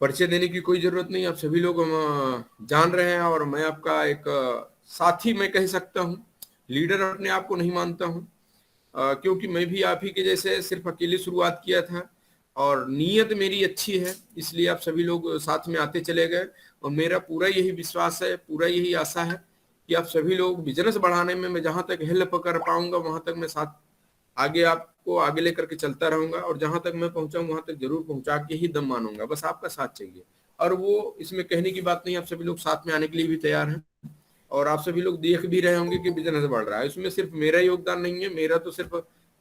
परिचय देने की कोई जरूरत नहीं, आप सभी लोग जान रहे हैं। और मैं आपका एक साथी मैं कह सकता हूँ, लीडर अपने आप को नहीं मानता हूँ। क्योंकि मैं भी आप ही के जैसे सिर्फ अकेले शुरुआत किया था और नीयत मेरी अच्छी है, इसलिए आप सभी लोग साथ में आते चले गए। और मेरा पूरा यही विश्वास है, पूरा यही आशा है कि आप सभी लोग बिजनेस बढ़ाने में मैं जहां तक हेल्प कर पाऊंगा वहां तक मैं साथ आगे आपको आगे लेकर के चलता रहूंगा। और जहां तक मैं पहुंचाऊं वहां तक जरूर पहुंचा के ही दम मानूंगा, बस आपका साथ चाहिए। और वो इसमें कहने की बात नहीं, आप सभी लोग साथ में आने के लिए भी तैयार हैं। और आप सभी लोग देख भी रहे होंगे कि बिजनेस बढ़ रहा है, इसमें सिर्फ मेरा योगदान नहीं है। मेरा तो सिर्फ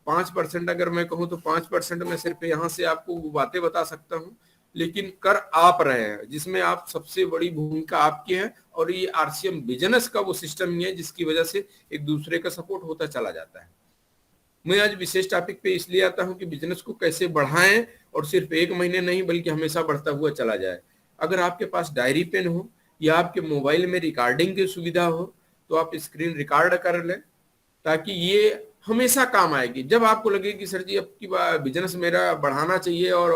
5%, अगर मैं कहूँ तो 5% में सिर्फ यहाँ से आपको वो बातें बता सकता हूँ, लेकिन कर आप रहे हैं जिसमें आप सबसे बड़ी भूमिका आपकी है। और ये आरसीएम बिजनेस का वो सिस्टम ही है जिसकी वजह से एक दूसरे का सपोर्ट होता चला जाता है। मैं आज विशेष टॉपिक पे इसलिए आता हूं कि बिजनेस को कैसे बढ़ाएं और सिर्फ एक महीने नहीं बल्कि हमेशा बढ़ता हुआ चला जाए। अगर आपके पास डायरी पेन हो या आपके मोबाइल में रिकॉर्डिंग की सुविधा हो तो आप स्क्रीन रिकॉर्ड कर लें, ताकि ये हमेशा काम आएगी। जब आपको लगे कि सर जी अब की बिजनेस मेरा बढ़ाना चाहिए और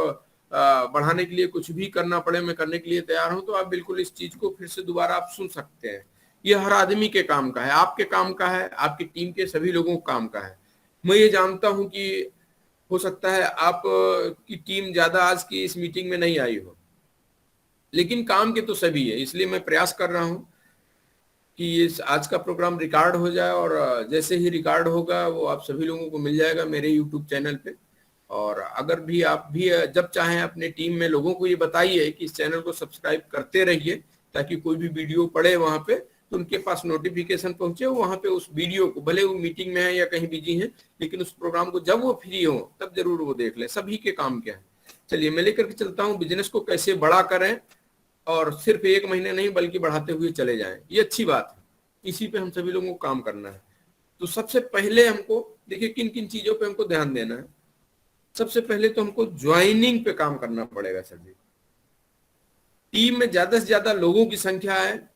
बढ़ाने के लिए कुछ भी करना पड़े मैं करने के लिए तैयार हूं, तो आप बिल्कुल इस चीज को फिर से दोबारा आप सुन सकते हैं। ये हर आदमी के काम का है, आपके काम का है, आपकी टीम के सभी लोगों के काम का है। मैं ये जानता हूं कि हो सकता है आप की टीम ज्यादा आज की इस मीटिंग में नहीं आई हो, लेकिन काम के तो सभी है। इसलिए मैं प्रयास कर रहा हूं कि ये आज का प्रोग्राम रिकॉर्ड हो जाए, और जैसे ही रिकॉर्ड होगा वो आप सभी लोगों को मिल जाएगा मेरे यूट्यूब चैनल पे। और अगर भी आप भी जब चाहें अपने टीम में लोगों को ये बताइए कि इस चैनल को सब्सक्राइब करते रहिए, ताकि कोई भी वीडियो पड़े वहां पे तो उनके पास नोटिफिकेशन पहुंचे, वहां पे उस वीडियो को, भले वो मीटिंग में है या कहीं बिजी है, लेकिन उस प्रोग्राम को जब वो फ्री हो तब जरूर वो देख ले। सभी के काम क्या है। चलिए मैं लेकर के चलता हूँ बिजनेस को कैसे बड़ा करें, और सिर्फ एक महीने नहीं बल्कि बढ़ाते हुए चले जाएं, ये अच्छी बात है। इसी पे हम सभी लोगों को काम करना है। तो सबसे पहले हमको देखिए किन किन चीजों पे हमको ध्यान देना है। सबसे पहले तो हमको ज्वाइनिंग पे काम करना पड़ेगा सर जी। टीम में ज्यादा से ज्यादा लोगों की संख्या है,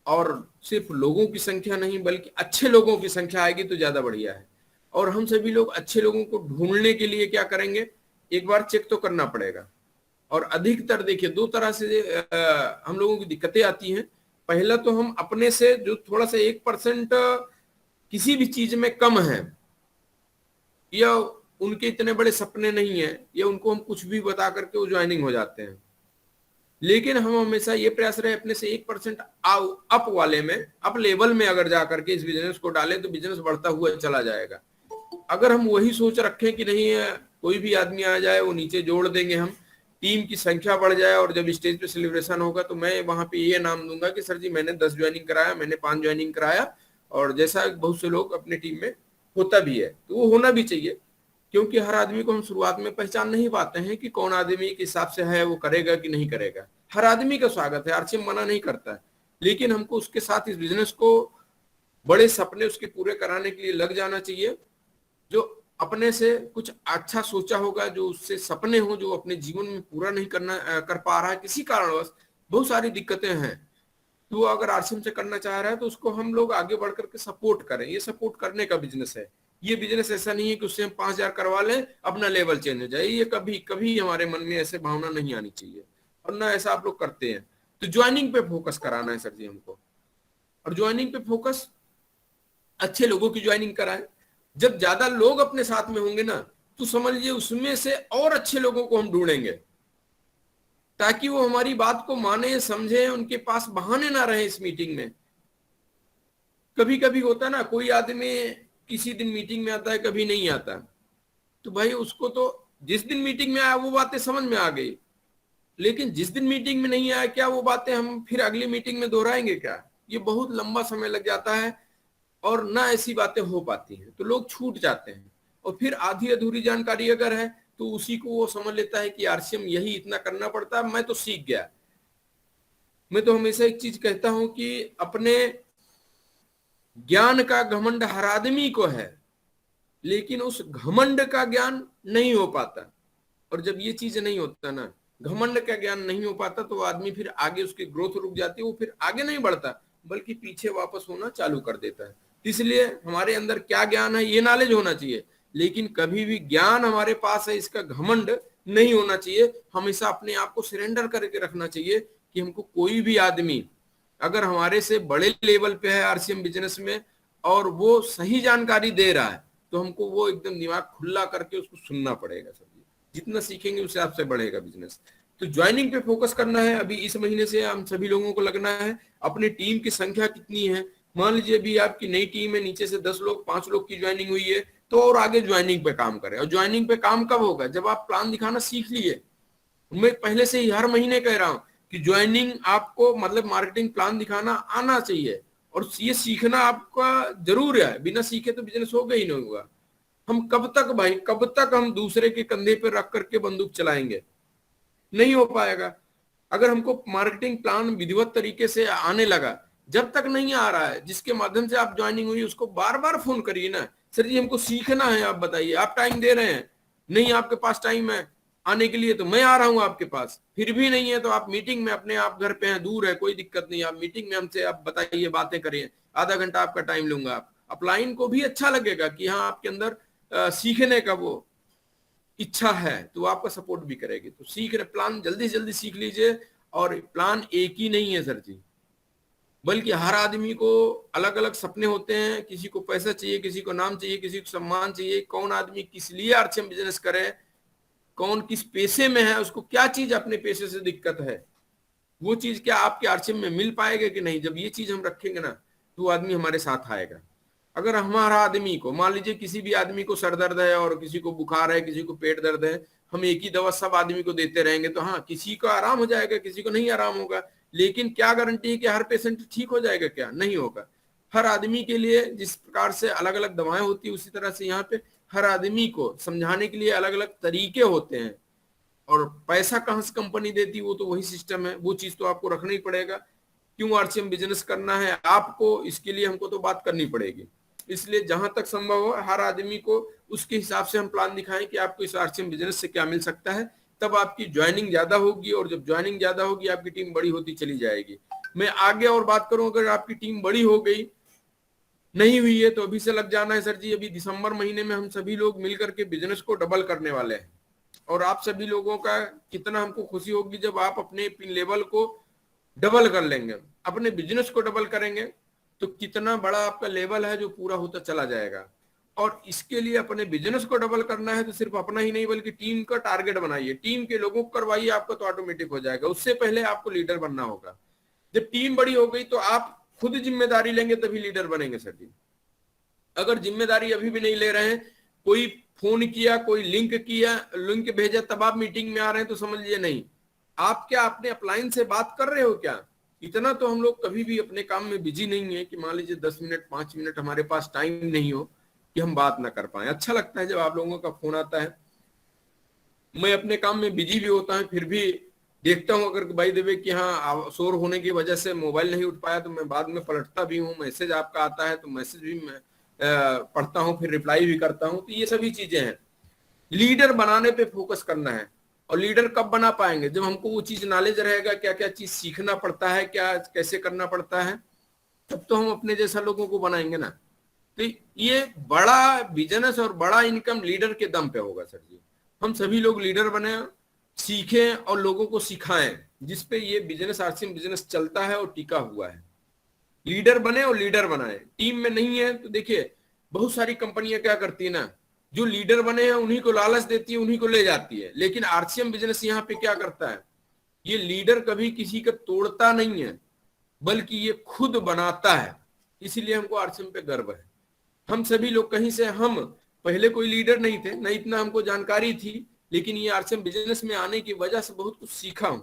और सिर्फ लोगों की संख्या नहीं बल्कि अच्छे लोगों की संख्या आएगी तो ज्यादा बढ़िया है। और हम सभी लोग अच्छे लोगों को ढूंढने के लिए क्या करेंगे, एक बार चेक तो करना पड़ेगा। और अधिकतर देखिए दो तरह से हम लोगों की दिक्कतें आती हैं। पहला तो हम अपने से जो थोड़ा सा 1% किसी भी चीज में कम है, या उनके इतने बड़े सपने नहीं है, या उनको हम कुछ भी बता करके वो ज्वाइनिंग हो जाते हैं। लेकिन हम हमेशा ये प्रयास रहे अपने से 1% अप वाले में, अप लेवल में अगर जा करके इस बिजनेस को डालें तो बिजनेस बढ़ता हुआ चला जाएगा। अगर हम वही सोच रखें कि नहीं है कोई भी आदमी आ जाए वो नीचे जोड़ देंगे हम, टीम की संख्या बढ़ जाए और जब स्टेज पे सेलिब्रेशन होगा तो मैं वहां पे ये नाम दूंगा कि सर जी मैंने 10 ज्वाइनिंग कराया, मैंने 5 ज्वाइनिंग कराया। और जैसा बहुत से लोग अपने टीम में होता भी है, तो वो होना भी चाहिए। क्योंकि हर आदमी को हम शुरुआत में पहचान नहीं पाते हैं कि कौन आदमी के हिसाब से है, वो करेगा कि नहीं करेगा। हर आदमी का स्वागत है, आरसीएम मना नहीं करता है, लेकिन हमको उसके साथ इस बिजनेस को बड़े सपने उसके पूरे कराने के लिए लग जाना चाहिए। जो अपने से कुछ अच्छा सोचा होगा, जो उससे सपने हो जो अपने जीवन में पूरा नहीं कर पा रहा है किसी कारणवश, बहुत सारी दिक्कतें हैं, तो वो अगर आरसीएम से करना चाह रहा है तो उसको हम लोग आगे बढ़ करके सपोर्ट करें। ये सपोर्ट करने का बिजनेस है। ये बिजनेस ऐसा नहीं है कि उससे हम 5,000 करवा लें अपना लेवल चेंज हो जाए, ये कभी कभी हमारे मन में ऐसे भावना नहीं आनी चाहिए, और ना ऐसा आप लोग करते हैं। तो ज्वाइनिंग पे फोकस कराना है सर जी हमको, और ज्वाइनिंग पे फोकस अच्छे लोगों की ज्वाइनिंग कराएं। जब ज्यादा लोग अपने साथ में होंगे ना, तो समझ लीजिए उसमें से और अच्छे लोगों को हम ढूंढेंगे, ताकि वो हमारी बात को माने समझे, उनके पास बहाने ना रहे इस मीटिंग में। कभी कभी होता ना, कोई आदमी किसी दिन मीटिंग में आता है कभी नहीं आता, तो भाई उसको तो जिस दिन मीटिंग में आया वो बातें समझ में आ गई, लेकिन जिस दिन मीटिंग में नहीं आया क्या वो बातें हम फिर अगली मीटिंग में दोहराएंगे क्या? ये बहुत लंबा समय लग जाता है, और ना ऐसी बातें हो पाती हैं, तो लोग छूट जाते हैं। और फिर आधी अधूरी जानकारी अगर है तो उसी को वो समझ लेता है कि आरसीएम यही इतना करना पड़ता है, मैं तो सीख गया। मैं तो हमेशा एक चीज कहता हूं कि अपने ज्ञान का घमंड हर आदमी को है, लेकिन उस घमंड का ज्ञान नहीं हो पाता। और जब ये चीज नहीं होता ना, घमंड का ज्ञान नहीं हो पाता, तो वो आदमी फिर आगे उसकी ग्रोथ रुक जाती है, वो फिर आगे नहीं बढ़ता बल्कि पीछे वापस होना चालू कर देता है। इसलिए हमारे अंदर क्या ज्ञान है ये नॉलेज होना चाहिए, लेकिन कभी भी ज्ञान हमारे पास है इसका घमंड नहीं होना चाहिए। हमेशा अपने आप को सरेंडर करके रखना चाहिए कि हमको कोई भी आदमी अगर हमारे से बड़े लेवल पे है आरसीएम बिजनेस में और वो सही जानकारी दे रहा है तो हमको वो एकदम दिमाग खुला करके उसको सुनना पड़ेगा। सर जितना सीखेंगे उससे आपसे बढ़ेगा बिजनेस। तो ज्वाइनिंग पे फोकस करना है। अभी इस महीने से हम सभी लोगों को लगना है अपनी टीम की संख्या कितनी है। मान लीजिए अभी आपकी नई टीम है, नीचे से 10 लोग 5 लोग की ज्वाइनिंग हुई है, तो और आगे ज्वाइनिंग पे काम करें। और ज्वाइनिंग पे काम कब होगा? जब आप प्लान दिखाना सीख लिए। मैं पहले से ही हर महीने कह रहा हूं कि ज्वाइनिंग आपको मतलब मार्केटिंग प्लान दिखाना आना चाहिए और ये सीखना आपका जरूर है। बिना सीखे तो बिजनेस होगा ही नहीं होगा। हम कब तक भाई, कब तक हम दूसरे के कंधे पर रख करके बंदूक चलाएंगे? नहीं हो पाएगा। अगर हमको मार्केटिंग प्लान विधिवत तरीके से आने लगा, जब तक नहीं आ रहा है जिसके माध्यम से आप ज्वाइनिंग हुई उसको बार बार फोन करिए ना, सर जी हमको सीखना है, आप बताइए। आप टाइम दे रहे हैं, नहीं आपके पास टाइम है आने के लिए तो मैं आ रहा हूं आपके पास, फिर भी नहीं है तो आप मीटिंग में, अपने आप घर पे हैं, दूर है, कोई दिक्कत नहीं, आप मीटिंग में हमसे आप बताइए, बातें करिए, आधा घंटा आपका टाइम लूंगा। आप अपलाइन को भी अच्छा लगेगा कि हाँ आपके अंदर सीखने का वो इच्छा है, तो आपका सपोर्ट भी करेगी। तो सीख रहे प्लान जल्दी से जल्दी सीख लीजिए। और प्लान एक ही नहीं है सर जी, बल्कि हर आदमी को अलग अलग सपने होते हैं। किसी को पैसा चाहिए, किसी को नाम चाहिए, किसी को सम्मान चाहिए। कौन आदमी किस लिए आरसीएम बिजनेस करे, कौन किस पेशे में है, उसको क्या चीज अपने पेशे से दिक्कत है, वो चीज क्या आपके आरसीएम में मिल पाएगा कि नहीं। जब ये चीज हम रखेंगे ना तो आदमी हमारे साथ आएगा। अगर हमारा आदमी को, मान लीजिए किसी भी आदमी को सर दर्द है और किसी को बुखार है, किसी को पेट दर्द है, हम एक ही दवा सब आदमी को देते रहेंगे तो हाँ किसी को आराम हो जाएगा, किसी को नहीं आराम होगा। लेकिन क्या गारंटी है कि हर पेशेंट ठीक हो जाएगा? क्या नहीं होगा। हर आदमी के लिए जिस प्रकार से अलग अलग दवाएं होती है, उसी तरह से यहाँ पे हर आदमी को समझाने के लिए अलग अलग तरीके होते हैं। और पैसा कहाँ से कंपनी देती है, वो तो वही सिस्टम है, वो चीज तो आपको रखना ही पड़ेगा। क्यों आरसीएम बिजनेस करना है आपको, इसके लिए हमको तो बात करनी पड़ेगी। इसलिए जहां तक संभव हो हर आदमी को उसके हिसाब से हम प्लान दिखाएं कि आपको इस आरसीएम बिजनेस से क्या मिल सकता है। तब आपकी ज्वाइनिंग ज्यादा होगी और जब ज्वाइनिंग ज्यादा होगी आपकी टीम बड़ी होती चली जाएगी। मैं आगे और बात करूं, अगर आपकी टीम बड़ी हो गई, नहीं हुई है तो अभी से लग जाना है सर जी। अभी दिसंबर महीने में हम सभी लोग मिलकर के बिजनेस को डबल करने वाले हैं। और आप सभी लोगों का कितना हमको खुशी होगी जब आप अपने पिन लेवल को डबल कर लेंगे, अपने बिजनेस को डबल करेंगे, तो कितना बड़ा आपका लेवल है जो पूरा होता चला जाएगा। और इसके लिए अपने बिजनेस को डबल करना है तो सिर्फ अपना ही नहीं बल्कि टीम का टारगेट बनाइए, टीम के लोगों को करवाइए, आपका तो ऑटोमेटिक हो जाएगा। उससे पहले आपको लीडर बनना होगा। जब टीम बड़ी हो गई तो आप खुद जिम्मेदारी लेंगे तभी लीडर बनेंगे सर जी। अगर जिम्मेदारी अभी भी नहीं ले रहे हैं, कोई फोन किया, कोई लिंक किया, लिंक भेजा, तब आप मीटिंग में आ रहे हैं, तो समझ लीजिए नहीं। आप क्या अपने अपलाइन से बात कर रहे हो क्या? इतना तो हम लोग कभी भी अपने काम में बिजी नहीं है कि मान लीजिए 10 मिनट 5 मिनट हमारे पास टाइम नहीं हो कि हम बात ना कर पाए। अच्छा लगता है जब आप लोगों का फोन आता है। मैं अपने काम में बिजी भी होता है, फिर भी देखता हूं अगर भाई देवे कि हाँ शोर होने की वजह से मोबाइल नहीं उठ पाया तो मैं बाद में पलटता भी हूँ। मैसेज आपका आता है तो मैसेज भी मैं पढ़ता हूँ, फिर रिप्लाई भी करता हूँ। तो ये सभी चीजें हैं। लीडर बनाने पे फोकस करना है। और लीडर कब बना पाएंगे? जब हमको वो चीज नॉलेज रहेगा, क्या क्या चीज सीखना पड़ता है, क्या कैसे करना पड़ता है, तब तो हम अपने जैसा लोगों को बनाएंगे ना। तो ये बड़ा बिजनेस और बड़ा इनकम लीडर के दम पे होगा सर जी। हम सभी लोग लीडर बने, सीखें और लोगों को सिखाएं, जिसपे ये बिजनेस आरसीएम बिजनेस चलता है और टिका हुआ है। लीडर बने और लीडर बनाए। टीम में नहीं है तो देखिए बहुत सारी कंपनियां क्या करती है ना, जो लीडर बने हैं उन्हीं को लालच देती है, उन्हीं को ले जाती है। लेकिन आरसीएम बिजनेस यहाँ पे क्या करता है, ये लीडर कभी किसी का तोड़ता नहीं है बल्कि ये खुद बनाता है। इसीलिए हमको आरसीएम पे गर्व है। हम सभी लोग कहीं से, हम पहले कोई लीडर नहीं थे, न इतना हमको जानकारी थी, लेकिन ये आरसीएम बिजनेस में आने की वजह से बहुत कुछ सीखा हूं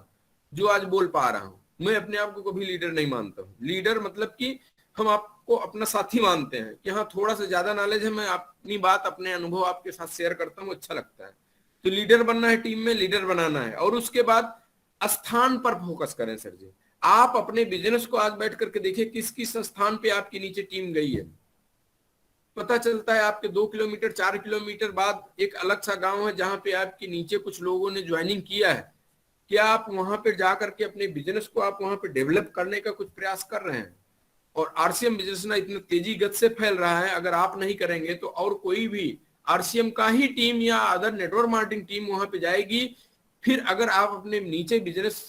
जो आज बोल पा रहा हूं। मैं अपने आप को कभी लीडर नहीं मानता हूं। लीडर मतलब कि हम आपको अपना साथी मानते हैं कि हाँ थोड़ा सा ज्यादा नॉलेज है, मैं अपनी बात अपने अनुभव आपके साथ शेयर करता हूँ, अच्छा लगता है। तो लीडर बनना है, टीम में लीडर बनाना है। और उसके बाद स्थान पर फोकस करें सर जी। आप अपने बिजनेस को आज बैठ करके देखिए किस किस स्थान पे आपके नीचे टीम गई है। पता चलता है आपके 2 किलोमीटर 4 किलोमीटर बाद एक अलग सा गांव है जहां पे आपके नीचे कुछ लोगों ने ज्वाइनिंग किया है। क्या आप वहां पे जाकर के अपने बिजनेस को आप वहां पे डेवलप करने का कुछ प्रयास कर रहे हैं? और आरसीएम बिजनेस ना इतनी तेजी गति से फैल रहा है, अगर आप नहीं करेंगे तो और कोई भी आरसीएम का ही टीम या अदर नेटवर्क मार्केटिंग टीम वहां पे जाएगी। फिर अगर आप अपने नीचे बिजनेस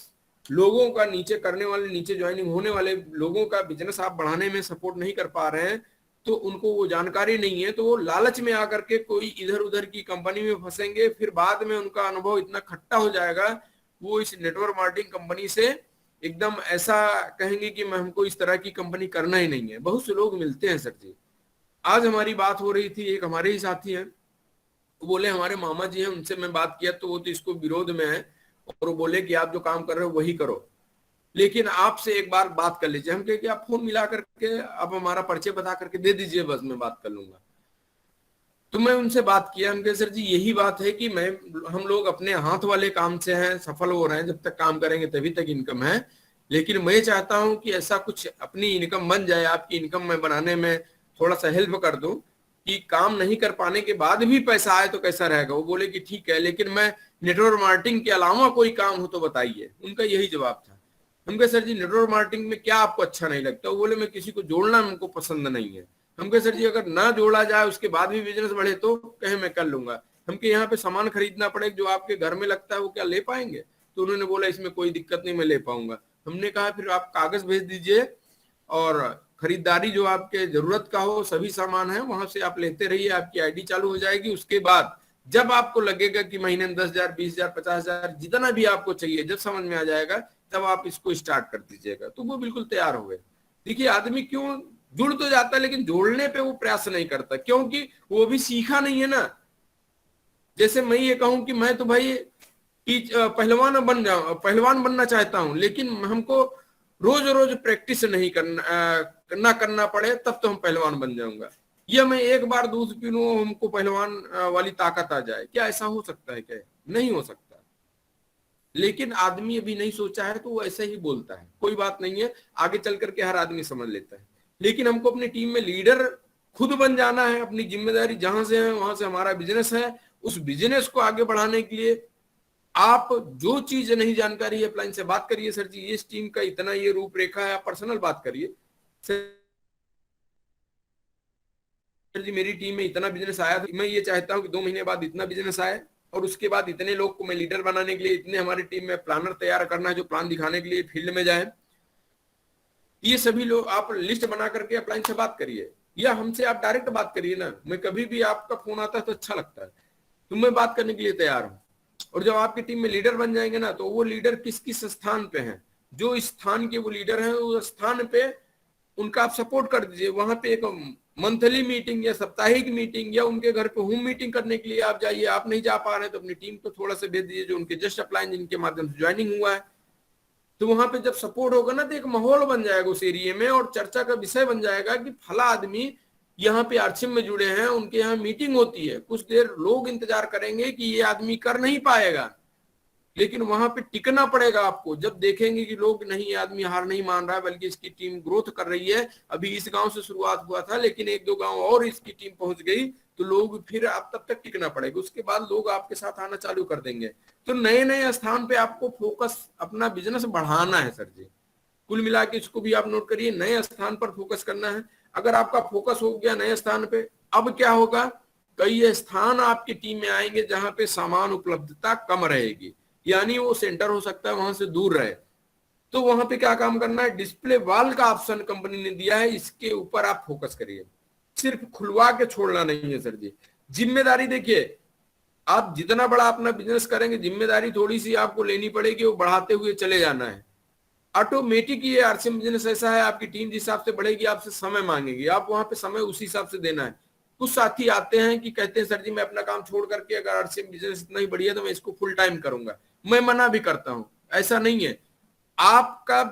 लोगों का, नीचे करने वाले, नीचे ज्वाइनिंग होने वाले लोगों का बिजनेस आप बढ़ाने में सपोर्ट नहीं कर पा रहे हैं, तो उनको वो जानकारी नहीं है, तो वो लालच में आकर के कोई इधर उधर की कंपनी में फंसेंगे। फिर बाद में उनका अनुभव इतना खट्टा हो जाएगा, वो इस नेटवर्क मार्केटिंग कंपनी से एकदम ऐसा कहेंगे कि मैं, हमको इस तरह की कंपनी करना ही नहीं है। बहुत से लोग मिलते हैं सर जी। आज हमारी बात हो रही थी, एक हमारे ही साथी हैं, वो बोले हमारे मामा जी हैं, उनसे मैं बात किया तो वो तो इसको विरोध में है, और वो बोले कि आप जो काम कर रहे हो वही करो, लेकिन आपसे एक बार बात कर लीजिए। हम कहे कि आप फोन मिला करके आप हमारा परिचय बता करके दे दीजिए, बस मैं बात कर लूंगा। तो मैं उनसे बात किया, हम कहे सर जी यही बात है कि हम लोग अपने हाथ वाले काम से हैं, सफल हो रहे हैं, जब तक काम करेंगे तभी तक इनकम है, लेकिन मैं चाहता हूं कि ऐसा कुछ अपनी इनकम बन जाए, आपकी इनकम में बनाने में थोड़ा सा हेल्प कर दूं, कि काम नहीं कर पाने के बाद भी पैसा आए तो कैसा रहेगा। वो बोले कि ठीक है, लेकिन मैं नेटवर्क मार्केटिंग के अलावा कोई काम हो तो बताइए। उनका यही जवाब था। हम कहे सर जी नेटवर्क मार्केटिंग में क्या आपको अच्छा नहीं लगता? वो बोले मैं किसी को जोड़ना हमको पसंद नहीं है। हम कहे सर जी अगर ना जोड़ा जाए उसके बाद भी बिजनेस बढ़े तो कहे मैं कर लूंगा। हम कहे यहाँ पे सामान खरीदना पड़े जो आपके घर में लगता है, वो क्या ले पाएंगे? तो उन्होंने बोला इसमें कोई दिक्कत नहीं, मैं ले पाऊंगा। हमने कहा फिर आप कागज भेज दीजिए, और खरीदारी जो आपके जरूरत का हो सभी सामान है वहां से आप लेते रहिए, आपकी आईडी चालू हो जाएगी। उसके बाद जब आपको लगेगा कि महीने में 10,000, 20,000, 50,000 जितना भी आपको चाहिए, जब समझ में आ जाएगा तब आप इसको स्टार्ट कर दीजिएगा। तो वो बिल्कुल तैयार हो गए। देखिए आदमी क्यों जुड़ तो जाता है, लेकिन जोड़ने पे वो प्रयास नहीं करता, क्योंकि वो भी सीखा नहीं है ना। जैसे मैं ये कहूं कि मैं तो भाई पहलवान बन जाऊं, पहलवान बनना चाहता हूं, लेकिन हमको रोज रोज प्रैक्टिस नहीं करना पड़े तब तो हम पहलवान बन जाऊंगा। या मैं एक बार दूध पी लूं हमको पहलवान वाली ताकत आ जाए, क्या ऐसा हो सकता है? क्या नहीं हो सकता। लेकिन आदमी अभी नहीं सोचा है तो वो ऐसे ही बोलता है, कोई बात नहीं है, आगे चल करके हर आदमी समझ लेता है। लेकिन हमको अपनी टीम में लीडर खुद बन जाना है, अपनी जिम्मेदारी जहां से है वहां से हमारा बिजनेस है, उस बिजनेस को आगे बढ़ाने के लिए आप जो चीज नहीं जानकारी है अपलाइन से बात करिए। सर जी इस टीम का इतना ये रूपरेखा है, आप पर्सनल बात करिए। सर जी मेरी टीम में इतना बिजनेस आया था, मैं ये चाहता हूँ कि 2 महीने बाद इतना बिजनेस आए, और उसके बाद इतने लोग को मैं लीडर बनाने के लिए, इतने हमारी टीम में प्लानर तैयार करना है जो प्लान दिखाने के लिए फील्ड में जाए। ये सभी लोग आप लिस्ट बना करके अपलाइन से बात करिए, या हमसे आप डायरेक्ट बात करिए ना। मैं कभी भी आपका फोन आता है तो अच्छा लगता है, तो मैं बात करने के लिए तैयार हूँ। और जब आपकी टीम में लीडर बन जाएंगे ना, तो वो लीडर किस किस स्थान पे हैं, जो स्थान के वो लीडर हैं उस स्थान पे उनका आप सपोर्ट कर दीजिए। वहां पे एक मंथली मीटिंग या साप्ताहिक मीटिंग या उनके घर पे होम मीटिंग करने के लिए आप जाइए। आप नहीं जा पा रहे तो अपनी टीम को थोड़ा सा भेज दीजिए जो उनके जस्ट अपलाइन जिनके माध्यम से ज्वाइनिंग हुआ है। तो वहां पे जब सपोर्ट होगा ना, तो एक माहौल बन जाएगा उस एरिया में, और चर्चा का विषय बन जाएगा कि फला आदमी यहाँ पे आरसीएम में जुड़े हैं, उनके यहाँ मीटिंग होती है। कुछ देर लोग इंतजार करेंगे कि ये आदमी कर नहीं पाएगा, लेकिन वहां पे टिकना पड़ेगा आपको। जब देखेंगे कि लोग नहीं, ये आदमी हार नहीं मान रहा है बल्कि इसकी टीम ग्रोथ कर रही है, अभी इस गांव से शुरुआत हुआ था लेकिन 1-2 गांव और इसकी टीम पहुंच गई, तो लोग फिर आप तब तक टिकना पड़ेगा। उसके बाद लोग आपके साथ आना चालू कर देंगे। तो नए नए स्थान पे आपको फोकस अपना बिजनेस बढ़ाना है सर जी। कुल मिला के इसको भी आप नोट करिए, नए स्थान पर फोकस करना है। अगर आपका फोकस हो गया नए स्थान पे, अब क्या होगा, कई स्थान आपकी टीम में आएंगे जहां पे सामान उपलब्धता कम रहेगी, यानी वो सेंटर हो सकता है वहां से दूर रहे। तो वहां पे क्या काम करना है, डिस्प्ले वॉल का ऑप्शन कंपनी ने दिया है, इसके ऊपर आप फोकस करिए। सिर्फ खुलवा के छोड़ना नहीं है सर जी। जिम्मेदारी देखिए, आप जितना बड़ा अपना बिजनेस करेंगे जिम्मेदारी थोड़ी सी आपको लेनी पड़ेगी, वो बढ़ाते हुए चले जाना है। ऑटोमेटिक ये आरसीएम बिजनेस ऐसा है, आपकी टीम जिस हिसाब से बढ़ेगी आपसे समय मांगेगी, आप वहां पे समय उसी हिसाब से देना है। कुछ साथी आते हैं कि कहते हैं सर जी मैं अपना काम छोड़ करके अगर आरसीएम बिजनेस इतना ही बढ़िया तो मैं इसको फुल टाइम करूंगा। मैं मना भी करता हूं, ऐसा नहीं है। आपका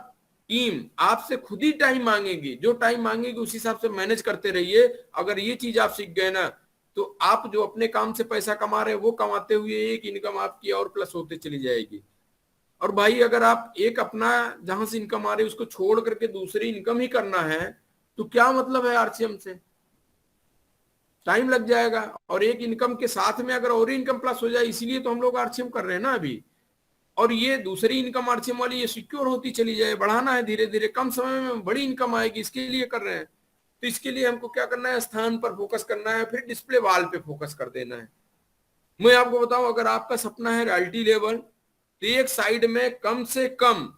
टीम आपसे खुद ही टाइम मांगेगी, जो टाइम मांगेगी उस हिसाब से मैनेज करते रहिए। अगर ये चीज आप सीख गए ना, तो आप जो अपने काम से पैसा कमा रहे हैं वो कमाते हुए एक इनकम आपकी और प्लस होते चली जाएगी। और भाई अगर आप एक अपना जहां से इनकम आ रही है उसको छोड़ करके दूसरी इनकम ही करना है, तो क्या मतलब है आरसीएम से? टाइम लग जाएगा। और एक इनकम के साथ में अगर और इनकम प्लस हो जाए, इसीलिए तो हम लोग आरसीएम कर रहे हैं ना अभी। और ये दूसरी इनकम आरसीएम वाली ये सिक्योर होती चली जाए, बढ़ाना है धीरे धीरे, कम समय में बड़ी इनकम आएगी, इसके लिए कर रहे हैं। तो इसके लिए हमको क्या करना है, स्थान पर फोकस करना है, फिर डिस्प्ले वाल पे फोकस कर देना है। मैं आपको बताऊं, अगर आपका सपना है रॉयल्टी लेवल, तो एक साइड में कम से कम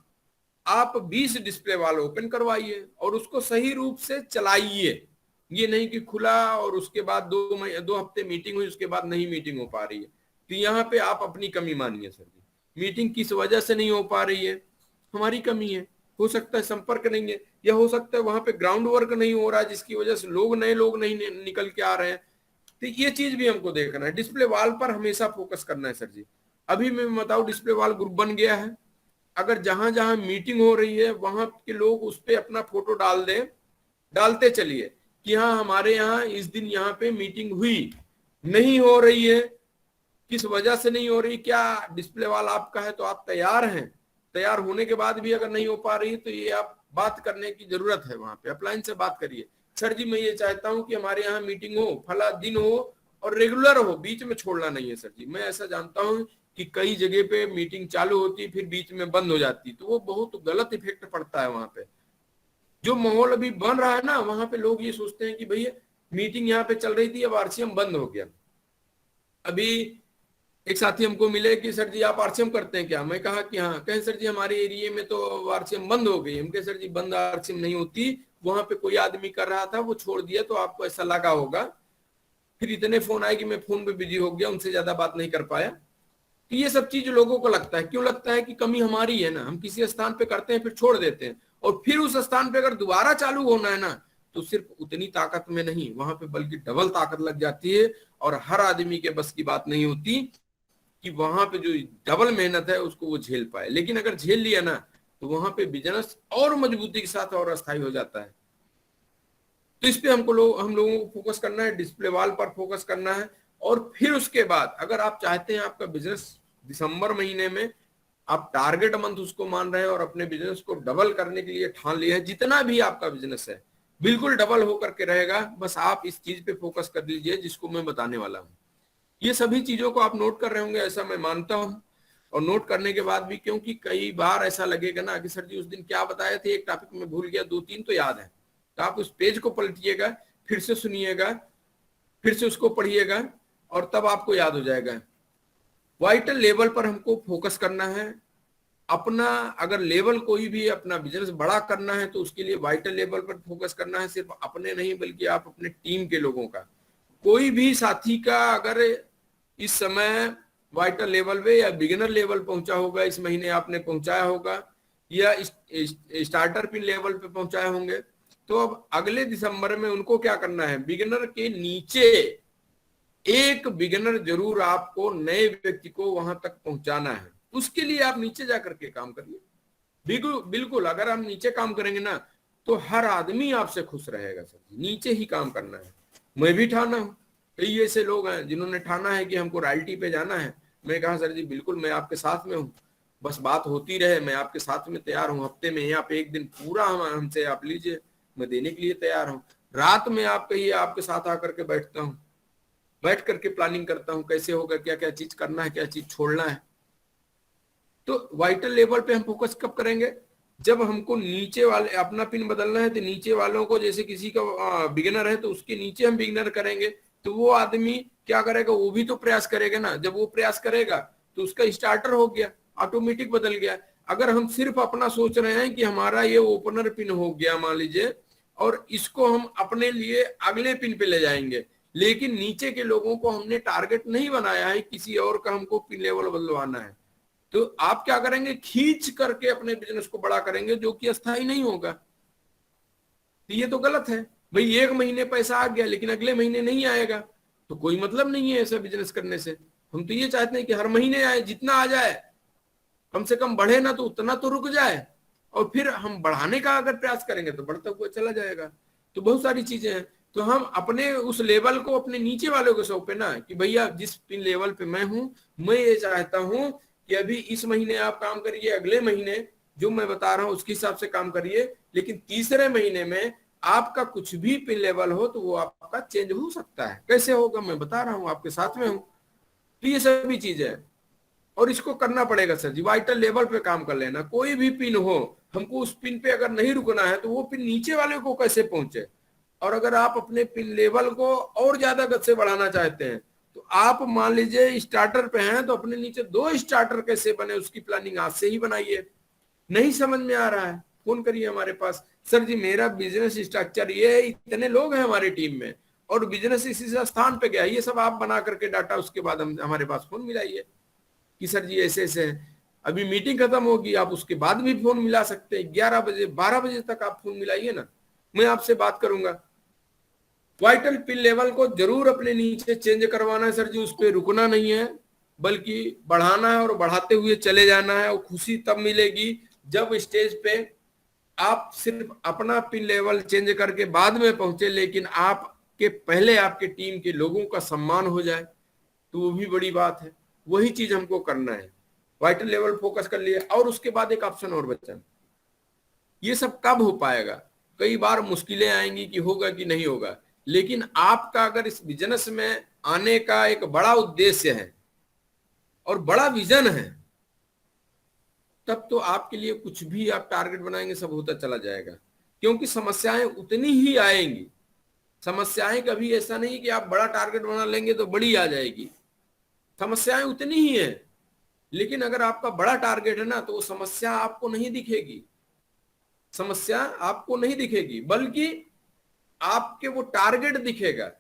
आप 20 डिस्प्ले वाल ओपन करवाइए और उसको सही रूप से चलाइए। ये नहीं कि खुला और उसके बाद 2 हफ्ते मीटिंग हुई, उसके बाद नहीं मीटिंग हो पा रही है, तो यहाँ पे आप अपनी कमी मानिए सर जी। मीटिंग किस वजह से नहीं हो पा रही है, हमारी कमी है। हो सकता है संपर्क नहीं है, या हो सकता है वहां पे ग्राउंड वर्क नहीं हो रहा है, जिसकी वजह से नए लोग नहीं निकल के आ रहे हैं। तो ये चीज भी हमको देखना है। डिस्प्ले वाल पर हमेशा फोकस करना है सर जी। अभी मैं बताऊं, डिस्प्ले वाल ग्रुप बन गया है। अगर जहां जहां मीटिंग हो रही है वहां के लोग उस पर अपना फोटो डाल दें, डालते चलिए कि हाँ हमारे यहाँ इस दिन यहाँ पे मीटिंग हुई। नहीं हो रही है, किस वजह से नहीं हो रही, क्या डिस्प्ले वाल आपका है तो आप तैयार हैं, तैयार होने के बाद भी अगर नहीं हो पा रही तो ये आप बात करने की जरूरत है, वहां पे अपलाइन से बात करिए। सर जी मैं ये चाहता हूं कि हमारे यहाँ मीटिंग हो, फला दिन हो और रेगुलर हो, बीच में छोड़ना नहीं है सर जी। मैं ऐसा जानता हूं कि कई जगह पे मीटिंग चालू होती फिर बीच में बंद हो जाती, तो वो बहुत गलत इफेक्ट पड़ता है वहां पे। जो माहौल अभी बन रहा है ना, वहां पे लोग ये सोचते हैं कि भैया मीटिंग यहाँ पे चल रही थी, अब आरसीएम बंद हो गया। अभी एक साथी हमको मिले कि सर जी आप आरसीएम करते हैं क्या, मैं कहा कि हाँ। कहे सर जी हमारे एरिया में तो आरसीएम बंद हो गई। हम कहे सर जी बंद आरसीएम नहीं होती, वहां पे कोई आदमी कर रहा था वो छोड़ दिया तो आपको ऐसा लगा होगा। फिर इतने फोन आए कि मैं फोन पे बिजी हो गया, उनसे ज्यादा बात नहीं कर पाया। तो ये सब चीज लोगों को लगता है, क्यों लगता है कि कमी हमारी है ना, हम किसी स्थान पे करते हैं फिर छोड़ देते हैं, और फिर उस स्थान पे अगर दोबारा चालू होना है ना तो सिर्फ उतनी ताकत में नहीं, वहां पे बल्कि डबल ताकत लग जाती है। और हर आदमी के बस की बात नहीं होती कि वहां पे जो डबल मेहनत है उसको वो झेल पाए। लेकिन अगर झेल लिया ना तो वहां पे बिजनेस और मजबूती के साथ और अस्थायी हो जाता है। तो इस पे हम लोगों को फोकस करना है, डिस्प्ले वाल पर फोकस करना है। और फिर उसके बाद अगर आप चाहते हैं आपका बिजनेस दिसंबर महीने में आप टारगेट मंथ उसको मान रहे हैं और अपने बिजनेस को डबल करने के लिए ठान लिया है, जितना भी आपका बिजनेस है बिल्कुल डबल होकर के रहेगा। बस आप इस चीज पे फोकस कर लीजिए जिसको मैं बताने वाला हूँ। ये सभी चीजों को आप नोट कर रहे होंगे ऐसा मैं मानता हूँ। और नोट करने के बाद भी, क्योंकि कई बार ऐसा लगेगा ना कि सर जी उस दिन क्या बताए थे, एक टॉपिक में भूल गया, 2-3 तो याद है। तो आप उस पेज को पलटिएगा, फिर से सुनिएगा, फिर से उसको पढ़िएगा और तब आपको याद हो जाएगा। वाइटल लेवल पर हमको फोकस करना है अपना। अगर लेवल कोई भी अपना बिजनेस बड़ा करना है तो उसके लिए वाइटल लेवल पर फोकस करना है, सिर्फ अपने नहीं बल्कि आप अपने टीम के लोगों का। कोई भी साथी का अगर इस समय वाइटल लेवल पे या बिगिनर लेवल पहुंचा होगा, इस महीने आपने पहुंचाया होगा, या स्टार्टर पिन लेवल पे पहुंचाए होंगे, तो अब अगले दिसंबर में उनको क्या करना है, बिगिनर के नीचे एक बिगिनर जरूर आपको नए व्यक्ति को वहां तक पहुंचाना है। उसके लिए आप नीचे जाकर के काम करिए। बिल्कुल अगर हम नीचे काम करेंगे ना तो हर आदमी आपसे खुश रहेगा सर। नीचे ही काम करना है। मैं भी ठाना हूं, कई ऐसे लोग हैं जिन्होंने ठाना है कि हमको रॉयल्टी पे जाना है। मैं कहा सर जी बिल्कुल मैं आपके साथ में हूँ, बस बात होती रहे, मैं आपके साथ में तैयार हूँ। हफ्ते में आप एक दिन पूरा हमसे आप लीजिए, मैं देने के लिए तैयार हूँ। रात में आप कहिए, आपके साथ आकर के बैठता हूँ, बैठ करके प्लानिंग करता हूँ कैसे होगा, क्या क्या चीज करना है, क्या चीज छोड़ना है। तो वाइटल लेवल पे हम फोकस कब करेंगे, जब हमको नीचे वाले अपना पिन बदलना है तो नीचे वालों को, जैसे किसी का बिगिनर है तो उसके नीचे हम बिगिनर करेंगे, तो वो आदमी क्या करेगा, वो भी तो प्रयास करेगा ना। जब वो प्रयास करेगा तो उसका स्टार्टर हो गया, ऑटोमेटिक बदल गया। अगर हम सिर्फ अपना सोच रहे हैं कि हमारा ये ओपनर पिन हो गया मान लीजिए, और इसको हम अपने लिए अगले पिन पे ले जाएंगे, लेकिन नीचे के लोगों को हमने टारगेट नहीं बनाया है, किसी और का हमको पिन लेवल बदलवाना है, तो आप क्या करेंगे, खींच करके अपने बिजनेस को बड़ा करेंगे, जो कि अस्थायी नहीं होगा। तो ये तो गलत है भाई। एक महीने पैसा आ गया लेकिन अगले महीने नहीं आएगा तो कोई मतलब नहीं है ऐसा बिजनेस करने से। हम तो ये चाहते हैं कि हर महीने आए, जितना आ जाए, कम से कम बढ़े ना तो उतना तो रुक जाए, और फिर हम बढ़ाने का अगर प्रयास करेंगे तो बढ़ता हुआ चला जाएगा। तो बहुत सारी चीजें हैं। तो हम अपने उस लेवल को अपने नीचे वालों को सौंपे ना कि भैया जिस पिन लेवल पे मैं हूं, मैं ये चाहता हूं कि अभी इस महीने आप काम करिए, अगले महीने जो मैं बता रहा हूं उसके हिसाब से काम करिए, लेकिन तीसरे महीने में आपका कुछ भी पिन लेवल हो तो वो आपका चेंज हो सकता है। कैसे होगा मैं बता रहा हूं, आपके साथ में हूं। तो ये सभी चीजें है और इसको करना पड़ेगा सर जी। वाइटल लेवल पे काम कर लेना, कोई भी पिन हो, हमको उस पिन पे अगर नहीं रुकना है तो वो पिन नीचे वाले को कैसे पहुंचे। और अगर आप अपने पिन लेवल को और ज्यादा गति से बढ़ाना चाहते हैं तो आप मान लीजिए स्टार्टर पे हैं तो अपने नीचे 2 स्टार्टर कैसे बने उसकी प्लानिंग आज से ही बनाइए। नहीं समझ में आ रहा है, फोन करिए हमारे पास, सर जी मेरा बिजनेस स्ट्रक्चर ये है, इतने लोग हैं हमारी टीम में और बिजनेस इसी स्थान पे गया, ये सब आप बना करके डाटा उसके बाद हम हमारे पास फोन मिलाइए कि सर जी ऐसे ऐसे है। अभी मीटिंग खत्म होगी, आप उसके बाद भी फोन मिला सकते हैं, 11 बजे 12 बजे तक आप फोन मिलाइए ना, मैं आपसे बात करूंगा। वाइटल पिन लेवल को जरूर अपने नीचे चेंज करवाना है सर जी, उस पर रुकना नहीं है बल्कि बढ़ाना है और बढ़ाते हुए चले जाना है। और खुशी तब मिलेगी जब स्टेज पे आप सिर्फ अपना पिन लेवल चेंज करके बाद में पहुंचे, लेकिन आपके पहले आपके टीम के लोगों का सम्मान हो जाए तो वो भी बड़ी बात है। वही चीज हमको करना है, वाइटल लेवल फोकस कर लिया और उसके बाद एक ऑप्शन और बचा। ये सब कब हो पाएगा, कई बार मुश्किलें आएंगी कि होगा कि नहीं होगा, लेकिन आपका अगर इस बिजनेस में आने का एक बड़ा उद्देश्य है और बड़ा विजन है तब तो आपके लिए कुछ भी आप टारगेट बनाएंगे सब होता चला जाएगा, क्योंकि समस्याएं उतनी ही आएंगी। समस्याएं कभी ऐसा नहीं कि आप बड़ा टारगेट बना लेंगे तो बड़ी आ जाएगी, समस्याएं उतनी ही है, लेकिन अगर आपका बड़ा टारगेट है ना तो वो समस्या आपको नहीं दिखेगी, समस्या आपको नहीं दिखेगी बल्कि आपके वो टारगेट दिखेगा।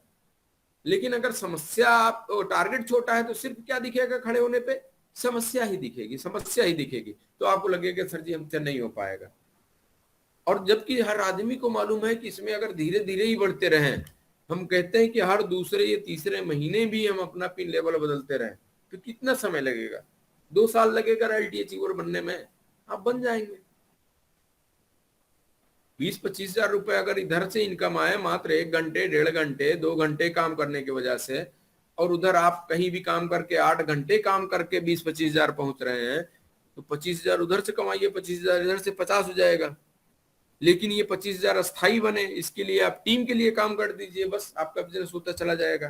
लेकिन अगर समस्या आप टारगेट छोटा है तो सिर्फ क्या दिखेगा, खड़े होने पे समस्या ही दिखेगी, समस्या ही दिखेगी, तो आपको लगेगा सर जी हमसे नहीं हो पाएगा। और जबकि हर आदमी को मालूम है कि इसमें अगर धीरे धीरे ही बढ़ते रहें, हम कहते हैं कि हर दूसरे या तीसरे महीने भी हम अपना पिन लेवल बदलते रहें तो कितना समय लगेगा, 2 साल लगेगा एलटी अचीवर बनने में, आप बन जाएंगे। 20-25 हजार रुपए अगर इधर से इनकम आए मात्र 1 घंटे 1.5 घंटे 2 घंटे काम करने की वजह से, और उधर आप कहीं भी काम करके 8 घंटे काम करके 20-25 हजार पहुंच रहे हैं तो 25 हजार उधर से कमाइए, 25 हजार इधर से 50 हो जाएगा। लेकिन ये 25 हजार अस्थायी बने इसके लिए आप टीम के लिए काम कर दीजिए, बस आपका बिजनेस होता चला जाएगा।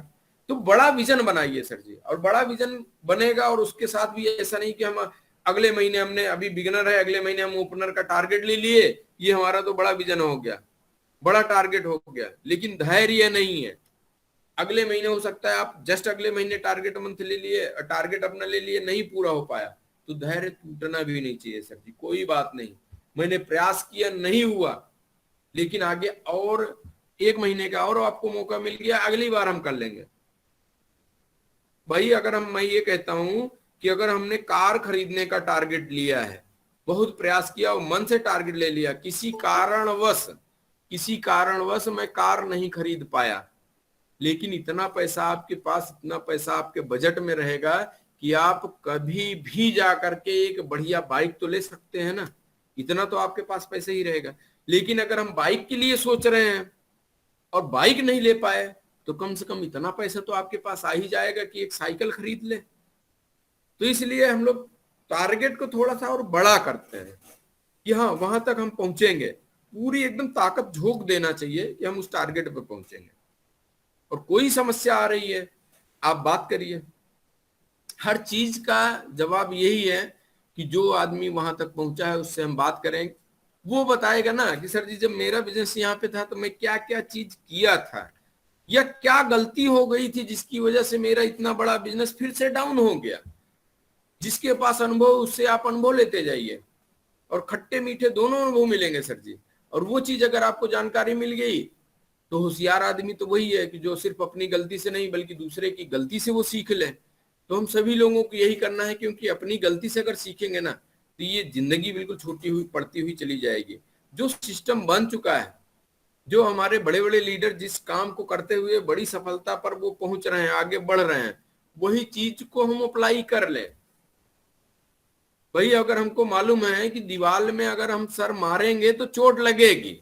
तो बड़ा विजन बनाइए सर जी, और बड़ा विजन बनेगा और उसके साथ भी ऐसा नहीं कि हम अगले महीने, हमने अभी बिगनर है अगले महीने हम ओपनर का टारगेट ले लिए, ये हमारा तो बड़ा विजन हो गया, बड़ा टारगेट हो गया, लेकिन धैर्य नहीं है। अगले महीने हो सकता है आप जस्ट अगले महीने टारगेट मंथ ले लिए, टारगेट अपना ले लिए, नहीं पूरा हो पाया तो धैर्य टूटना भी नहीं चाहिए सर जी। कोई बात नहीं, मैंने प्रयास किया नहीं हुआ लेकिन आगे और 1 महीने का और आपको मौका मिल गया, अगली बार हम कर लेंगे भाई। अगर मैं ये कहता हूं कि अगर हमने कार खरीदने का टारगेट लिया है, बहुत प्रयास किया और मन से टारगेट ले लिया, किसी कारणवश मैं कार नहीं खरीद पाया, लेकिन इतना पैसा आपके पास, इतना पैसा आपके बजट में रहेगा कि आप कभी भी जा करके एक बढ़िया बाइक तो ले सकते हैं ना, इतना तो आपके पास पैसे ही रहेगा। लेकिन अगर हम बाइक के लिए सोच रहे हैं और बाइक नहीं ले पाए तो कम से कम इतना पैसा तो आपके पास आ ही जाएगा कि एक साइकिल खरीद ले। तो इसलिए हम लोग टारगेट को थोड़ा सा और बड़ा करते हैं कि हाँ वहां तक हम पहुंचेंगे, पूरी एकदम ताकत झोंक देना चाहिए कि हम उस टारगेट पर पहुंचेंगे। और कोई समस्या आ रही है आप बात करिए, हर चीज का जवाब यही है कि जो आदमी वहां तक पहुंचा है उससे हम बात करें, वो बताएगा ना कि सर जी जब मेरा बिजनेस यहाँ पे था तो मैं क्या क्या चीज किया था या क्या गलती हो गई थी जिसकी वजह से मेरा इतना बड़ा बिजनेस फिर से डाउन हो गया। जिसके पास अनुभव उससे आप अनुभव लेते जाइए और खट्टे मीठे दोनों अनुभव मिलेंगे सर जी। और वो चीज अगर आपको जानकारी मिल गई तो होशियार आदमी तो वही है कि जो सिर्फ अपनी गलती से नहीं बल्कि दूसरे की गलती से वो सीख ले। तो हम सभी लोगों को यही करना है, क्योंकि अपनी गलती से अगर सीखेंगे ना तो ये जिंदगी बिल्कुल छोटी हुई पड़ती हुई चली जाएगी। जो सिस्टम बन चुका है, जो हमारे बड़े बड़े लीडर जिस काम को करते हुए बड़ी सफलता पर वो पहुंच रहे हैं, आगे बढ़ रहे हैं, वही चीज को हम अप्लाई कर ले। भाई अगर हमको मालूम है कि दीवार में अगर हम सर मारेंगे तो चोट लगेगी,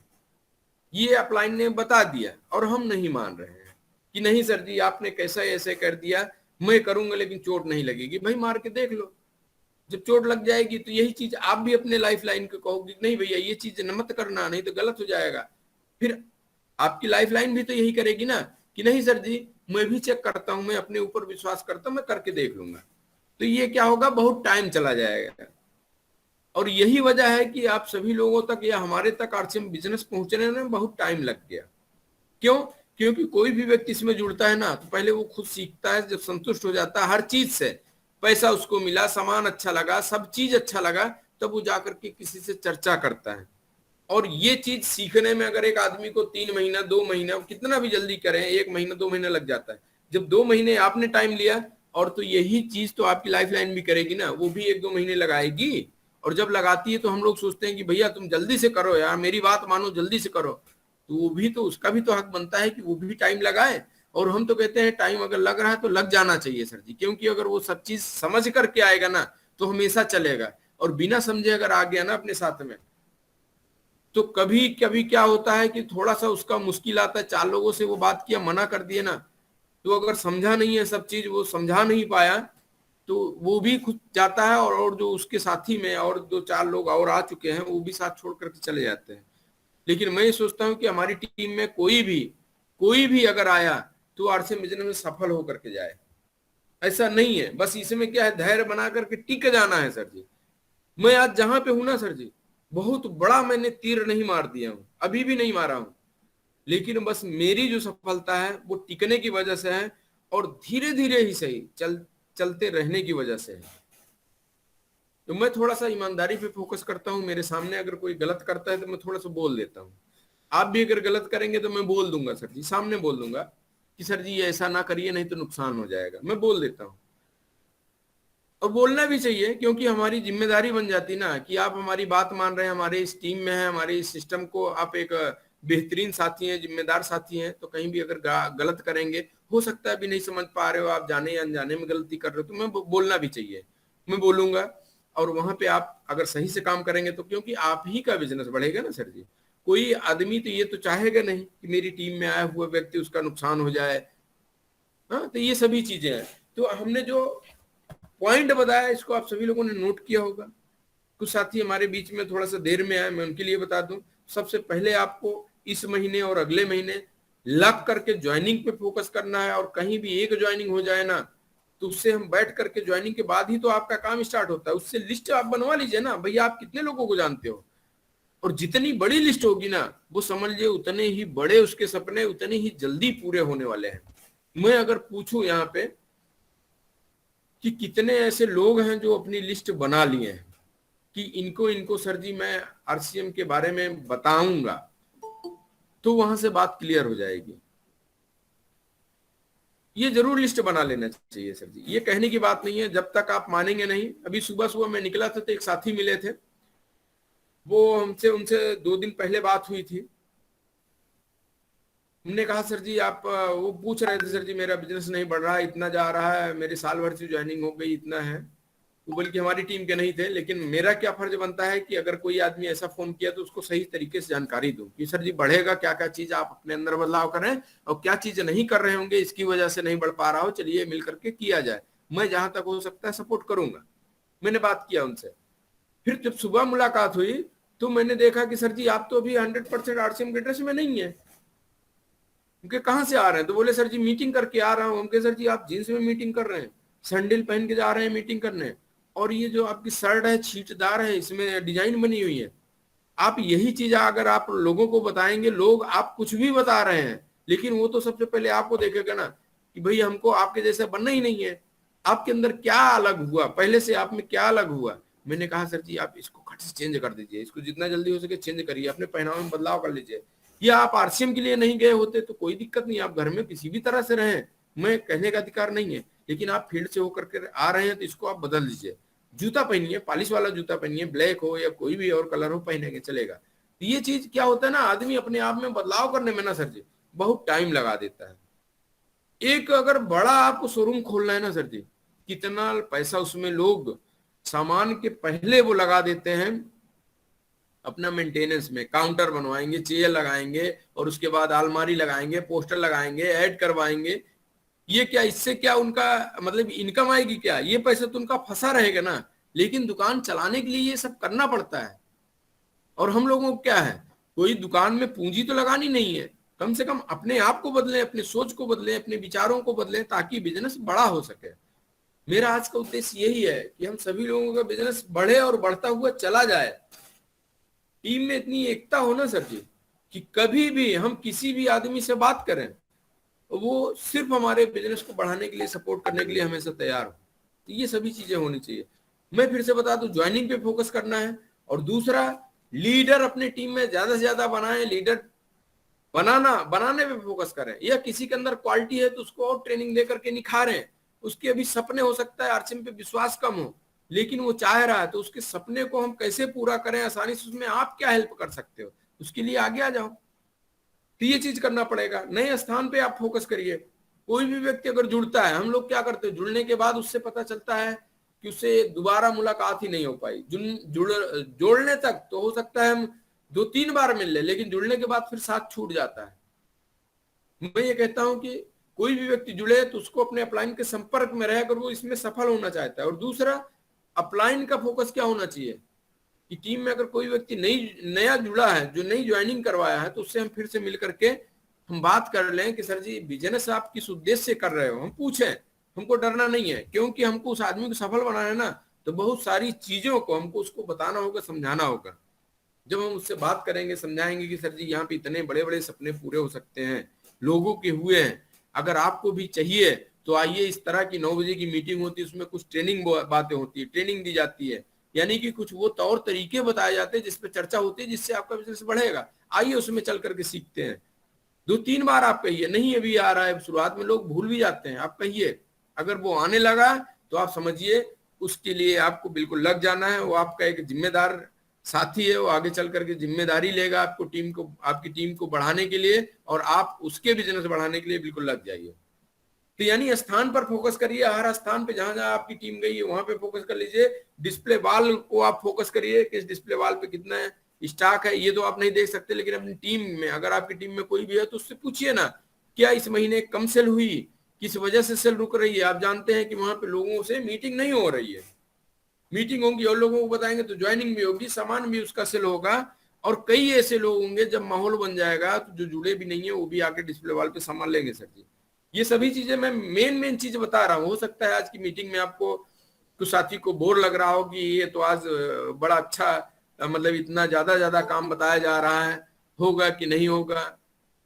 ये अपलाइन ने बता दिया और हम नहीं मान रहे हैं कि नहीं सर जी आपने कैसा ऐसे कर दिया, मैं करूंगा लेकिन चोट नहीं लगेगी। भाई मार के देख लो, जब चोट लग जाएगी तो यही चीज आप भी अपने लाइफ लाइन को कहोगे नहीं भैया ये चीज न मत करना, नहीं तो गलत हो जाएगा। फिर आपकी लाइफ लाइन भी तो यही करेगी ना कि नहीं सर जी मैं भी चेक करता हूं, मैं अपने ऊपर विश्वास करता हूं, मैं करके देख लूंगा। तो ये क्या होगा, बहुत टाइम चला जाएगा। और यही वजह है कि आप सभी लोगों तक या हमारे तक आरसीएम बिजनेस पहुंचने में बहुत टाइम लग गया। क्यों? क्योंकि कोई भी व्यक्ति इसमें जुड़ता है ना, तो पहले वो खुद सीखता है, जब संतुष्ट हो जाता है हर चीज से, पैसा उसको मिला, सामान अच्छा लगा, सब चीज अच्छा लगा, तब वो जाकर के किसी से चर्चा करता है। और ये चीज सीखने में अगर एक आदमी को 3 महीना 2 महीना कितना भी जल्दी करें, 1 महीना 2 महीना लग जाता है, जब 2 महीने आपने टाइम लिया, और तो यही चीज तो आपकी लाइफ लाइन भी करेगी ना, वो भी 1-2 महीने लगाएगी। और जब लगाती है तो हम लोग सोचते हैं कि भैया तुम जल्दी से करो यार, मेरी बात मानो, जल्दी से करो। तो वो भी तो, उसका भी तो हक बनता है कि वो भी टाइम लगाए। और हम तो कहते हैं टाइम अगर लग रहा है तो लग जाना चाहिए सर जी, क्योंकि अगर वो सब चीज समझ करके आएगा ना तो हमेशा चलेगा। और बिना समझे अगर आ गया ना अपने साथ में, तो कभी कभी क्या होता है कि थोड़ा सा उसका मुश्किल आता है, 4 लोगों से वो बात किया, मना कर दिए ना, तो अगर समझा नहीं है सब चीज, वो समझा नहीं पाया, तो वो भी खुद जाता है, और जो उसके साथी में और 2-4 लोग और आ चुके हैं, वो भी साथ छोड़ करके चले जाते हैं। लेकिन मैं ये सोचता हूँ कि हमारी टीम में कोई भी अगर आया तो आरसीएम बिजनेस में सफल होकर के जाए। ऐसा नहीं है, बस इसमें क्या है, धैर्य बना करके टिक जाना है सर जी। मैं आज जहां पे हूं ना सर जी, बहुत बड़ा मैंने तीर नहीं मार दिया हूं, अभी भी नहीं मारा हूं, लेकिन बस मेरी जो सफलता है वो टिकने की वजह से है, और धीरे धीरे ही सही चलते रहने की वजह से है। तो मैं थोड़ा सा ईमानदारी पे फोकस करता हूँ, मेरे सामने अगर कोई गलत करता है तो मैं थोड़ा सा बोल देता हूँ। आप भी अगर गलत करेंगे तो मैं बोल दूंगा सर जी, सामने बोल दूंगा कि सर जी ये ऐसा ना करिए, नहीं तो नुकसान हो जाएगा, मैं बोल देता हूँ। और बोलना भी चाहिए, क्योंकि हमारी जिम्मेदारी बन जाती ना कि आप हमारी बात मान रहे हैं, हमारे इस टीम में है, हमारे इस सिस्टम को आप एक बेहतरीन साथी हैं, जिम्मेदार साथी हैं, तो कहीं भी अगर गलत करेंगे, हो सकता है भी नहीं समझ पा रहे हो आप, जाने या अनजाने में गलती कर रहे हो, तो मैं बोलना भी चाहिए, मैं बोलूंगा। और वहां पे आप अगर सही से काम करेंगे तो, क्योंकि आप ही का बिजनेस बढ़ेगा ना सर जी। कोई आदमी तो ये तो चाहेगा नहीं कि मेरी टीम में आया हुआ व्यक्ति उसका नुकसान हो जाए। हाँ, तो ये सभी चीजें हैं। तो हमने जो पॉइंट बताया, इसको आप सभी लोगों ने नोट किया होगा। कुछ साथी हमारे बीच में थोड़ा सा देर में आए, मैं उनके लिए बता दूं, सबसे पहले आपको इस महीने और अगले महीने लग करके ज्वाइनिंग पे फोकस करना है। और कहीं भी एक ज्वाइनिंग हो जाए ना, तो उससे हम बैठ करके, ज्वाइनिंग के बाद ही तो आपका काम स्टार्ट होता है, उससे लिस्ट आप बनवा लीजिए ना, भैया आप कितने लोगों को जानते हो। और जितनी बड़ी लिस्ट होगी ना, वो समझ लीजिए उतने ही बड़े उसके सपने उतने ही जल्दी पूरे होने वाले हैं। मैं अगर पूछूं यहाँ पे कि कितने ऐसे लोग हैं जो अपनी लिस्ट बना लिए हैं कि इनको इनको सर जी मैं आरसीएम के बारे में बताऊंगा, तो वहां से बात क्लियर हो जाएगी। ये जरूर लिस्ट बना लेना चाहिए सर जी, ये कहने की बात नहीं है, जब तक आप मानेंगे नहीं। अभी सुबह सुबह मैं निकला था तो एक साथी मिले थे, वो हमसे उनसे 2 दिन पहले बात हुई थी। हमने कहा सर जी आप, वो पूछ रहे थे सर जी मेरा बिजनेस नहीं बढ़ रहा है, इतना जा रहा है, मेरे साल भर से ज्वाइनिंग हो गई, इतना है। वो बल्कि हमारी टीम के नहीं थे, लेकिन मेरा क्या फर्ज बनता है कि अगर कोई आदमी ऐसा फोन किया तो उसको सही तरीके से जानकारी दूं कि सर जी बढ़ेगा, क्या क्या चीज आप अपने अंदर बदलाव करें, और क्या चीजें नहीं कर रहे होंगे इसकी वजह से नहीं बढ़ पा रहा हो, चलिए मिल करके किया जाए। मैं जहां तक हो सकता है सपोर्ट करूंगा। मैंने बात किया उनसे। फिर जब सुबह मुलाकात हुई तो मैंने देखा कि सर जी आप तो अभी 100% आरसीएम के ड्रेस में नहीं है। उनके कहाँ से आ रहे हैं, तो बोले सर जी मीटिंग करके आ रहा हूँ। उनके सर जी आप जींस में मीटिंग कर रहे हैं, सैंडल पहन के जा रहे हैं मीटिंग करने, और ये जो आपकी शर्ट है छींटदार है, इसमें डिजाइन बनी हुई है। आप यही चीज अगर आप लोगों को बताएंगे, लोग आप कुछ भी बता रहे हैं, लेकिन वो तो सबसे पहले आपको देखेगा ना कि भाई हमको आपके जैसा बनना ही नहीं है। आपके अंदर क्या अलग हुआ, पहले से आप में क्या अलग हुआ। मैंने कहा सर जी आप इसको खट से चेंज कर दीजिए, इसको जितना जल्दी हो सके चेंज करिए, अपने पहनावे में बदलाव कर लीजिए। या आप आरसीएम के लिए नहीं गए होते तो कोई दिक्कत नहीं, आप घर में किसी भी तरह से रहें, मैं कहने का अधिकार नहीं है, लेकिन आप फील्ड से होकर के आ रहे हैं तो इसको आप बदल दीजिए। जूता पहनिए, पॉलिश वाला जूता पहनिए, ब्लैक हो या कोई भी और कलर हो, पहनेंगे चलेगा। तो ये चीज क्या होता है ना, आदमी अपने आप में बदलाव करने में ना सर जी बहुत टाइम लगा देता है। एक अगर बड़ा आपको शोरूम खोलना है ना सर जी, कितना पैसा उसमें लोग सामान के पहले वो लगा देते हैं अपना मेंटेनेंस में, काउंटर बनवाएंगे, चेयर लगाएंगे, और उसके बाद अलमारी लगाएंगे, पोस्टर लगाएंगे, ऐड करवाएंगे। ये क्या, इससे क्या उनका मतलब इनकम आएगी क्या? ये पैसा तो उनका फंसा रहेगा ना। लेकिन दुकान चलाने के लिए ये सब करना पड़ता है। और हम लोगों को क्या है, कोई दुकान में पूंजी तो लगानी नहीं है, कम से कम अपने आप को बदलें, अपने सोच को बदलें, अपने विचारों को बदलें, ताकि बिजनेस बड़ा हो सके। मेरा आज का उद्देश्य यही है कि हम सभी लोगों का बिजनेस बढ़े और बढ़ता हुआ चला जाए। टीम में इतनी एकता हो ना सर जी, कि कभी भी हम किसी भी आदमी से बात करें, वो सिर्फ हमारे बिजनेस को बढ़ाने के लिए, सपोर्ट करने के लिए हमेशा तैयार हो। तो ये सभी चीजें होनी चाहिए। मैं फिर से बता दूं, ज्वाइनिंग पे फोकस करना है, और दूसरा, लीडर अपने टीम में ज्यादा से ज्यादा बनाए, लीडर बनाने पे फोकस करें, या किसी के अंदर क्वालिटी है तो उसको और ट्रेनिंग दे करके निखारें। उसके अभी सपने, हो सकता है आरसीएम पे विश्वास कम हो, लेकिन वो चाह रहा है, तो उसके सपने को हम कैसे पूरा करें आसानी से, उसमें आप क्या हेल्प कर सकते हो, उसके लिए आगे आ जाओ। तो ये चीज करना पड़ेगा। नए स्थान पे आप फोकस करिए। कोई भी व्यक्ति अगर जुड़ता है, हम लोग क्या करते हैं, जुड़ने के बाद उससे पता चलता है कि उससे दोबारा मुलाकात ही नहीं हो पाई। जोड़ने तक तो हो सकता है हम 2-3 बार मिल ले, लेकिन जुड़ने के बाद फिर साथ छूट जाता है। मैं ये कहता हूं कि कोई भी व्यक्ति जुड़े तो उसको अपने अपलाइन के संपर्क में रहे, अगर वो इसमें सफल होना चाहता है। और दूसरा, अपलाइन का फोकस क्या होना चाहिए कि टीम में अगर कोई व्यक्ति नया जुड़ा है, जो नई ज्वाइनिंग करवाया है, तो उससे हम फिर से मिल करके हम बात कर लें कि सर जी, बिजनेस आप किस उद्देश्य से कर रहे हो, हम पूछें। हमको डरना नहीं है, क्योंकि हमको उस आदमी को सफल बनाना है ना, तो बहुत सारी चीजों को हमको उसको बताना होगा, समझाना होगा। जब हम उससे बात करेंगे, समझाएंगे कि सर जी, यहाँ पे इतने बड़े बड़े सपने पूरे हो सकते हैं, लोगों के हुए हैं, अगर आपको भी चाहिए तो आइए। इस तरह की 9 बजे की मीटिंग होती है, उसमें कुछ ट्रेनिंग बातें होती है, ट्रेनिंग दी जाती है, यानी कि कुछ वो तौर तरीके बताए जाते हैं जिसपे चर्चा होती है, जिससे आपका बिजनेस बढ़ेगा। आइए उसमें चल करके सीखते हैं। 2-3 बार आप कहिए, नहीं अभी आ रहा है, शुरुआत में लोग भूल भी जाते हैं, आप कहिए। अगर वो आने लगा तो आप समझिए उसके लिए आपको बिल्कुल लग जाना है। वो आपका एक जिम्मेदार साथी है, वो आगे चल करके जिम्मेदारी लेगा आपको, टीम को, आपकी टीम को बढ़ाने के लिए, और आप उसके बिजनेस बढ़ाने के लिए बिल्कुल लग जाइए। तो यानी स्थान पर फोकस करिए, हर स्थान पे जहां जहां आपकी टीम गई है वहां पे फोकस कर लीजिए। डिस्प्ले वॉल को आप फोकस करिए कि इस डिस्प्ले वॉल पे कितना स्टॉक है। ये तो आप नहीं देख सकते, लेकिन अपनी टीम में, अगर आपकी टीम में कोई भी है तो उससे पूछिए ना, क्या इस महीने कम सेल हुई, किस वजह से सेल रुक रही है। आप जानते हैं कि वहां पे लोगों से मीटिंग नहीं हो रही है, मीटिंग होगी और लोगों को बताएंगे तो ज्वाइनिंग भी होगी, सामान भी उसका सेल होगा। और कई ऐसे लोग होंगे, जब माहौल बन जाएगा तो जो जुड़े भी नहीं है वो भी आके डिस्प्ले वॉल पे सामान लेंगे। सर जी, ये सभी चीजें मैं मेन चीज बता रहा हूँ। हो सकता है आज की मीटिंग में आपको कुछ साथी को बोर लग रहा हो कि ये तो आज बड़ा अच्छा, मतलब इतना ज्यादा काम बताया जा रहा है, होगा कि नहीं होगा।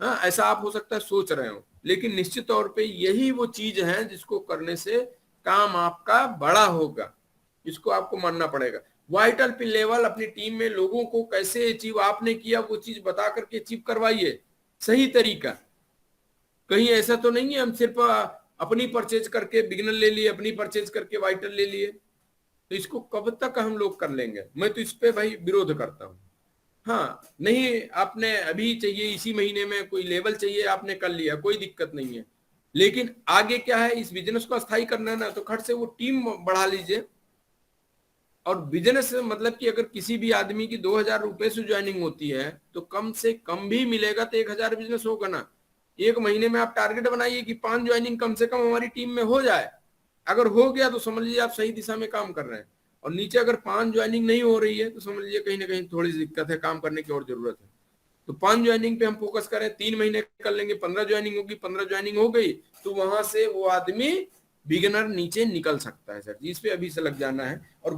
हाँ, ऐसा आप हो सकता है सोच रहे हो, लेकिन निश्चित तौर पे यही वो चीज है जिसको करने से काम आपका बड़ा होगा। इसको आपको मानना पड़ेगा। वाइटल पिन लेवल अपनी टीम में लोगों को कैसे अचीव आपने किया, वो चीज बता करके अचीव करवाइए। सही तरीका, कहीं ऐसा तो नहीं है हम सिर्फ अपनी परचेज करके बिगिनर ले लिए, अपनी परचेज करके वाइटल ले लिए। तो इसको कब तक हम लोग कर लेंगे? मैं तो इस पे भाई विरोध करता हूँ। हाँ, नहीं आपने अभी चाहिए, इसी महीने में कोई लेवल चाहिए, आपने कर लिया, कोई दिक्कत नहीं है। लेकिन आगे क्या है, इस बिजनेस को स्थायी करना है ना, तो खट से वो टीम बढ़ा लीजिए। और बिजनेस मतलब कि अगर किसी भी आदमी की 2,000 रुपए से ज्वाइनिंग होती है तो कम से कम भी मिलेगा तो 1,000 बिजनेस होगा ना। एक महीने में आप टारगेट बनाइए कि 5 ज्वाइनिंग कम से कम हमारी टीम में हो जाए। अगर हो गया तो समझ लीजिए आप सही दिशा में काम कर रहे हैं। और नीचे अगर 5 ज्वाइनिंग नहीं हो रही है तो समझ लीजिए कहीं ना कहीं थोड़ी सी दिक्कत है, काम करने की और जरूरत है। तो 5 ज्वाइनिंग पे हम फोकस करें, 3 महीने कर लेंगे, 15 ज्वाइनिंग होगी, 15 ज्वाइनिंग हो गई तो वहां से वो आदमी बिगिनर नीचे निकल सकता है। सर जी, इस पे अभी से लग जाना है। और